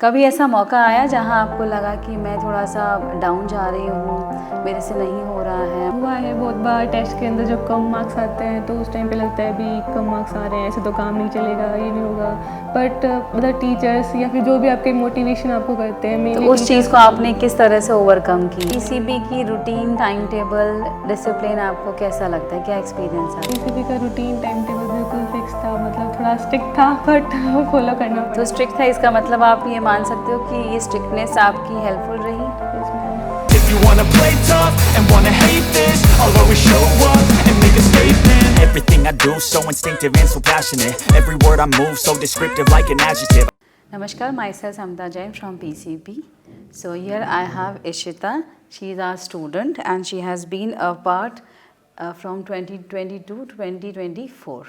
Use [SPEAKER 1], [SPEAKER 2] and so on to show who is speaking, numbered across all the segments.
[SPEAKER 1] कभी ऐसा मौका आया जहाँ आपको लगा कि मैं थोड़ा सा डाउन जा रही हूँ, मेरे से नहीं हो रहा है?
[SPEAKER 2] हुआ है बहुत बार। टेस्ट के अंदर जब कम मार्क्स आते हैं तो उस टाइम पे लगता है भी कम मार्क्स आ रहे हैं, ऐसे तो काम नहीं चलेगा, ये नहीं होगा। बट मतलब टीचर्स या फिर जो भी आपके मोटिवेशन आपको करते हैं,
[SPEAKER 1] तो
[SPEAKER 2] मेनली
[SPEAKER 1] उस चीज़ को आपने किस तरह से ओवरकम की? पीसीबी की रूटीन, टाइम टेबल, डिसिप्लिन आपको कैसा लगता है? क्या एक्सपीरियंस है?
[SPEAKER 2] पीसीबी का रूटीन टाइम टेबल बिल्कुल फिक्स था, मतलब थोड़ा स्ट्रिक्ट था बट फॉलो करना
[SPEAKER 1] तो
[SPEAKER 2] पड़ा।
[SPEAKER 1] स्ट्रिक्ट था, इसका मतलब आप ये मान सकते हो कि ये स्ट्रिक्टनेस आपकी हेल्पफुल रही?
[SPEAKER 2] Yes, ma'am.
[SPEAKER 3] If you wanna play tough and wanna hate this, I'll always show up and make a statement. Everything I do so instinctive and so passionate. Every word I move so descriptive like an adjective.
[SPEAKER 1] Namaskar, myself Samta Jain from PCP. So here I have Ishita. She is our student and she has been a part from 2022 to 2024.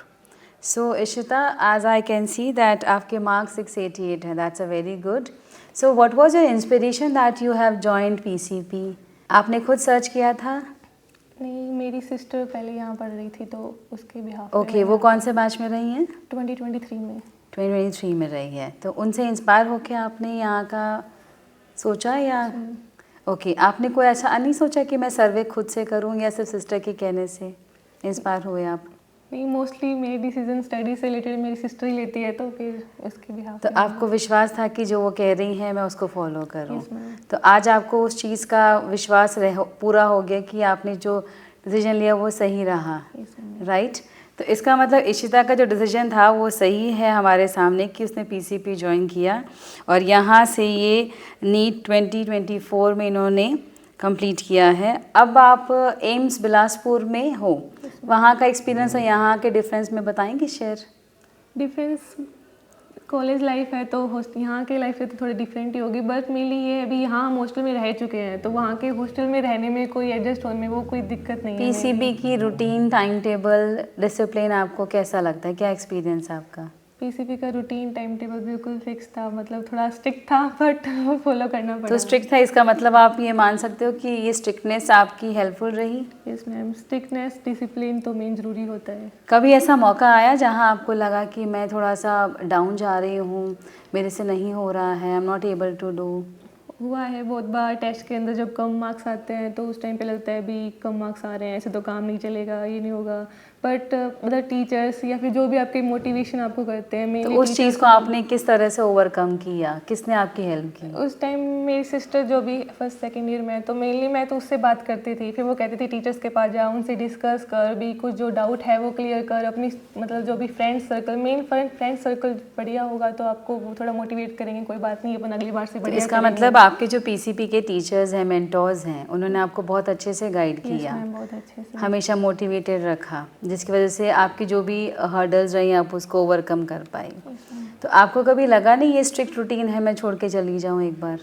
[SPEAKER 1] So Ishita, as I can see that आपके marks 688 हैं, that's a very good. So what was your inspiration that you have joined PCP? आपने खुद search किया था?
[SPEAKER 2] नहीं, मेरी sister पहले यहाँ पढ़ रही थी तो उसके बिहाफ
[SPEAKER 1] ओके, वो कौन से बैच में रही हैं?
[SPEAKER 2] 2023 में।
[SPEAKER 1] 2023 में रही है, तो उनसे इंस्पायर होकर आपने यहाँ का सोचा या ओके आपने कोई ऐसा नहीं सोचा कि मैं सर्वे खुद से करूँ या सिर्फ सिस्टर के कहने से इंस्पायर हुए आप?
[SPEAKER 2] नहीं, मोस्टली मेरी डिसीजन स्टडी से रिलेटेड मेरी सिस्टर ही लेती है तो फिर उसके बिहाफ
[SPEAKER 1] तो आपको विश्वास था कि जो वो कह रही हैं मैं उसको फॉलो करूँ?
[SPEAKER 2] Yes, ma'am.
[SPEAKER 1] तो आज आपको उस चीज़ का विश्वास पूरा हो गया कि आपने जो डिसीजन लिया वो सही रहा, राइट? तो इसका मतलब इशिता का जो डिसीजन था वो सही है हमारे सामने कि उसने पीसीपी ज्वाइन किया और यहाँ से ये नीट 2024 में इन्होंने कंप्लीट किया है। अब आप एम्स बिलासपुर में हो, वहाँ का एक्सपीरियंस और यहाँ के डिफरेंस में बताएंगे शेयर?
[SPEAKER 2] डिफरेंस कॉलेज लाइफ है तो यहाँ के लाइफ से तो थोड़ी डिफरेंट ही होगी, बट मेनली ये अभी यहाँ हम हॉस्टल में रह चुके हैं तो वहाँ के हॉस्टल में रहने में कोई एडजस्ट होने में वो कोई दिक्कत नहीं है।
[SPEAKER 1] पीसीबी की रूटीन, टाइम टेबल, डिसिप्लिन आपको कैसा लगता है? क्या एक्सपीरियंस है आपका?
[SPEAKER 2] पीसीबी का रूटीन टाइम टेबल बिल्कुल फिक्स था, मतलब थोड़ा स्ट्रिक्ट था बट फॉलो करना पड़ा।
[SPEAKER 1] तो स्ट्रिक्ट था, इसका मतलब आप ये मान सकते हो कि ये स्ट्रिक्टनेस आपकी हेल्पफुल रही?
[SPEAKER 2] यस मैम, स्ट्रिक्टनेस डिसिप्लिन तो मेन ज़रूरी होता है।
[SPEAKER 1] कभी ऐसा मौका आया जहाँ आपको लगा कि मैं थोड़ा सा डाउन जा रही हूँ, मेरे से नहीं हो रहा है, I am not able to do?
[SPEAKER 2] हुआ है बहुत बार। टेस्ट के अंदर जब कम मार्क्स आते हैं तो उस टाइम पे लगता है भी कम मार्क्स आ रहे हैं, ऐसे तो काम नहीं चलेगा, ये नहीं होगा। बट मतलब टीचर्स या फिर जो भी आपके मोटिवेशन आपको करते हैं,
[SPEAKER 1] तो
[SPEAKER 2] मेनली
[SPEAKER 1] उस चीज़ को आपने किस तरह से ओवरकम किया? किसने आपकी हेल्प की?
[SPEAKER 2] उस टाइम मेरी सिस्टर जो भी फर्स्ट सेकंड ईयर में है तो मेनली मैं तो उससे बात करती थी, फिर वो कहती थी टीचर्स के पास जा, उनसे डिस्कस कर, भी कुछ जो डाउट है वो क्लियर कर, अपनी मतलब जो भी friend circle, main friend circle बढ़िया होगा तो आपको वो थोड़ा मोटिवेट करेंगे, कोई बात नहीं अपन अगली बार से
[SPEAKER 1] तो
[SPEAKER 2] बढ़िया
[SPEAKER 1] इसका
[SPEAKER 2] करेंगे।
[SPEAKER 1] मतलब आपके जो पीसीपी के टीचर्स हैं, मेंटोर्स हैं, उन्होंने आपको बहुत अच्छे से गाइड
[SPEAKER 2] Yes,
[SPEAKER 1] किया,
[SPEAKER 2] ma'am, बहुत अच्छे से
[SPEAKER 1] हमेशा मोटिवेटेड रखा, जिसकी वजह से आपकी जो भी हर्डल्स रही आप उसको ओवरकम कर पाई। तो आपको कभी लगा नहीं ये स्ट्रिक्ट रूटीन है, मैं छोड़ के चली जाऊँ एक बार?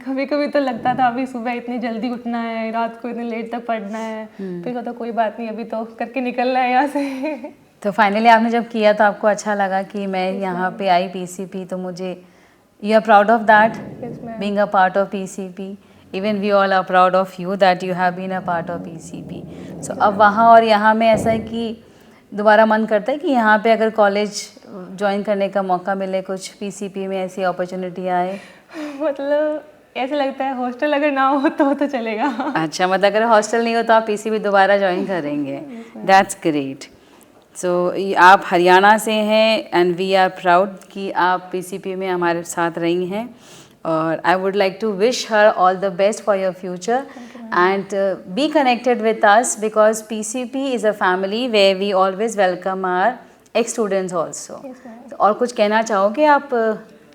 [SPEAKER 2] कभी कभी तो लगता था अभी सुबह इतनी जल्दी उठना है, रात को इतनी लेट तक पढ़ना है, फिर तो कोई बात नहीं, अभी तो करके निकलना है यहाँ से।
[SPEAKER 1] तो फाइनली आपने जब किया तो आपको अच्छा लगा कि मैं यहाँ पे आई पीसीपी, तो मुझे you are proud of that
[SPEAKER 2] Yes, ma'am.
[SPEAKER 1] Being a part of PCP? Even we all are proud of you that you have been a part of PCP. So अब वहाँ और यहाँ में ऐसा है कि दोबारा मन करता है कि यहाँ पे अगर कॉलेज ज्वाइन करने का मौका मिले, कुछ पीसीपी में ऐसी अपॉर्चुनिटी आए?
[SPEAKER 2] मतलब ऐसा लगता है हॉस्टल अगर ना हो तो चलेगा।
[SPEAKER 1] अच्छा, मतलब अगर हॉस्टल नहीं हो तो आप पीसीबी दोबारा ज्वाइन करेंगे? That's great. सो आप हरियाणा से हैं एंड वी आर प्राउड कि आप पीसीपी में हमारे साथ रही हैं और I would like to wish her all the best for your future and be connected with us because PCP is a family where we always welcome our ex students also. और कुछ कहना चाहोगे आप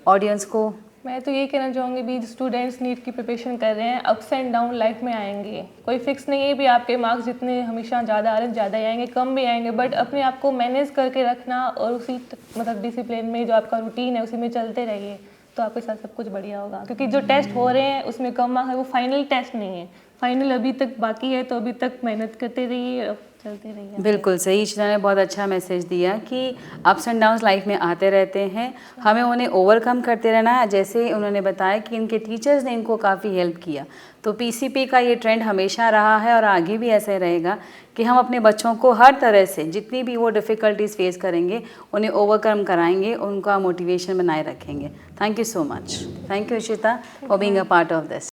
[SPEAKER 1] ऑडियंस को?
[SPEAKER 2] मैं तो ये कहना चाहूँगी भी स्टूडेंट्स नीट की प्रिपरेशन कर रहे हैं, अप्स एंड डाउन लाइफ में आएंगे, कोई फिक्स नहीं है भी आपके मार्क्स जितने हमेशा ज़्यादा आ रहे हैं ज़्यादा ही आएंगे, कम भी आएंगे, बट अपने आप को मैनेज करके रखना और उसी मतलब डिसिप्लिन में जो आपका रूटीन है उसी में चलते रहिए तो आपके साथ सब कुछ बढ़िया होगा। क्योंकि जो टेस्ट हो रहे हैं उसमें कम मार्क्स है, वो फाइनल टेस्ट नहीं है, फाइनल अभी तक बाकी है, तो अभी तक मेहनत करते रहिए, चलते रहिए।
[SPEAKER 1] बिल्कुल सही, इशिता ने बहुत अच्छा मैसेज दिया कि अप्स एंड डाउन्स लाइफ में आते रहते हैं, हमें उन्हें ओवरकम करते रहना है। जैसे उन्होंने बताया कि इनके टीचर्स ने इनको काफ़ी हेल्प किया, तो पीसीपी का ये ट्रेंड हमेशा रहा है और आगे भी ऐसे रहेगा कि हम अपने बच्चों को हर तरह से जितनी भी वो डिफ़िकल्टीज फेस करेंगे उन्हें ओवरकम कराएंगे, उनका मोटिवेशन बनाए रखेंगे। Thank you so much. Thank you Ishita for being a part of this.